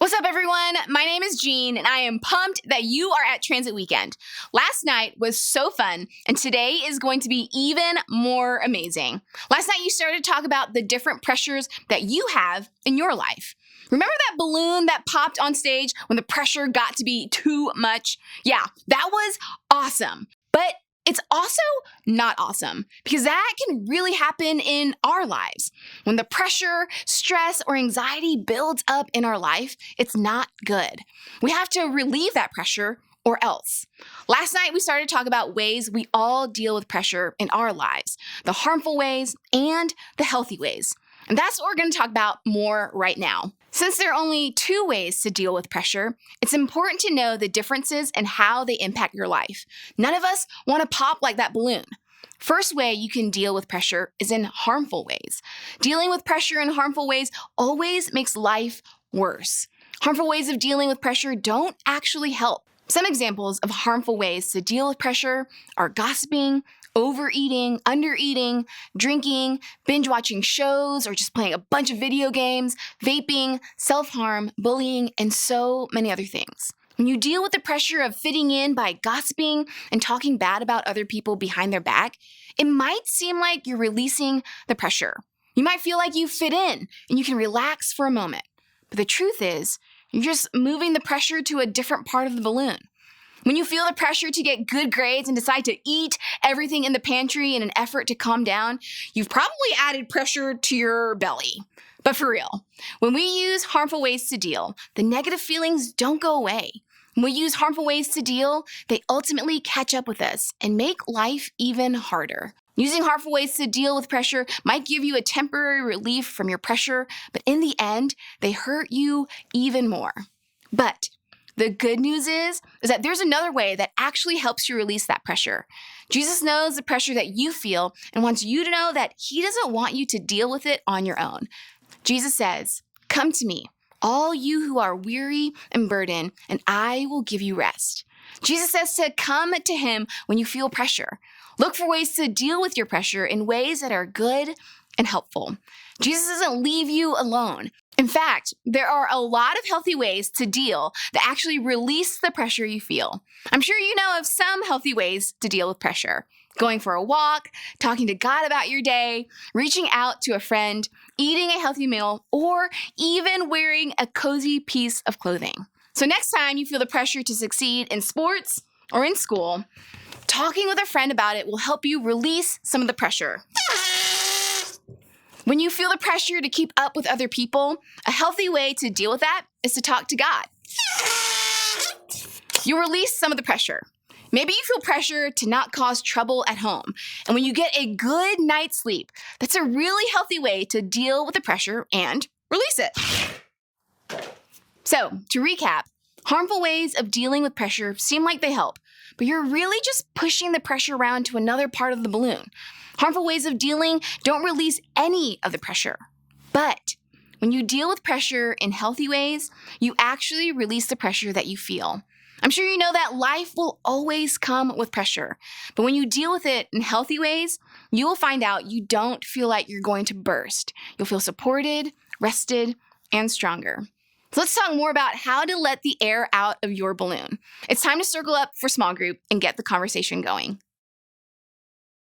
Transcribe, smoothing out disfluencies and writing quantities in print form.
What's up, everyone? My name is Jean, and I am pumped that you are at Transit Weekend. Last night was so fun, and today is going to be even more amazing. Last night, you started to talk about the different pressures that you have in your life. Remember that balloon that popped on stage when the pressure got to be too much? Yeah, that was awesome. But it's also not awesome because that can really happen in our lives. When the pressure, stress, or anxiety builds up in our life, it's not good. We have to relieve that pressure or else. Last night, we started to talk about ways we all deal with pressure in our lives, the harmful ways and the healthy ways. And that's what we're going to talk about more right now. Since there are only two ways to deal with pressure, it's important to know the differences and how they impact your life. None of us want to pop like that balloon. First way you can deal with pressure is in harmful ways. Dealing with pressure in harmful ways always makes life worse. Harmful ways of dealing with pressure don't actually help. Some examples of harmful ways to deal with pressure are gossiping, overeating, undereating, drinking, binge watching shows, or just playing a bunch of video games, vaping, self-harm, bullying, and so many other things. When you deal with the pressure of fitting in by gossiping and talking bad about other people behind their back, it might seem like you're releasing the pressure. You might feel like you fit in and you can relax for a moment. But the truth is, you're just moving the pressure to a different part of the balloon. When you feel the pressure to get good grades and decide to eat everything in the pantry in an effort to calm down, you've probably added pressure to your belly. But for real, when we use harmful ways to deal, the negative feelings don't go away. When we use harmful ways to deal, they ultimately catch up with us and make life even harder. Using harmful ways to deal with pressure might give you a temporary relief from your pressure, but in the end, they hurt you even more. But the good news is that there's another way that actually helps you release that pressure. Jesus knows the pressure that you feel and wants you to know that he doesn't want you to deal with it on your own. Jesus says, "Come to me, all you who are weary and burdened, and I will give you rest." Jesus says to come to him when you feel pressure. Look for ways to deal with your pressure in ways that are good and helpful. Jesus doesn't leave you alone. In fact, there are a lot of healthy ways to deal that actually release the pressure you feel. I'm sure you know of some healthy ways to deal with pressure. Going for a walk, talking to God about your day, reaching out to a friend, eating a healthy meal, or even wearing a cozy piece of clothing. So next time you feel the pressure to succeed in sports or in school, talking with a friend about it will help you release some of the pressure. When you feel the pressure to keep up with other people, a healthy way to deal with that is to talk to God. You release some of the pressure. Maybe you feel pressure to not cause trouble at home. And when you get a good night's sleep, that's a really healthy way to deal with the pressure and release it. So, to recap, harmful ways of dealing with pressure seem like they help, but you're really just pushing the pressure around to another part of the balloon. Harmful ways of dealing don't release any of the pressure. But when you deal with pressure in healthy ways, you actually release the pressure that you feel. I'm sure you know that life will always come with pressure. But when you deal with it in healthy ways, you will find out you don't feel like you're going to burst. You'll feel supported, rested, and stronger. So let's talk more about how to let the air out of your balloon. It's time to circle up for small group and get the conversation going.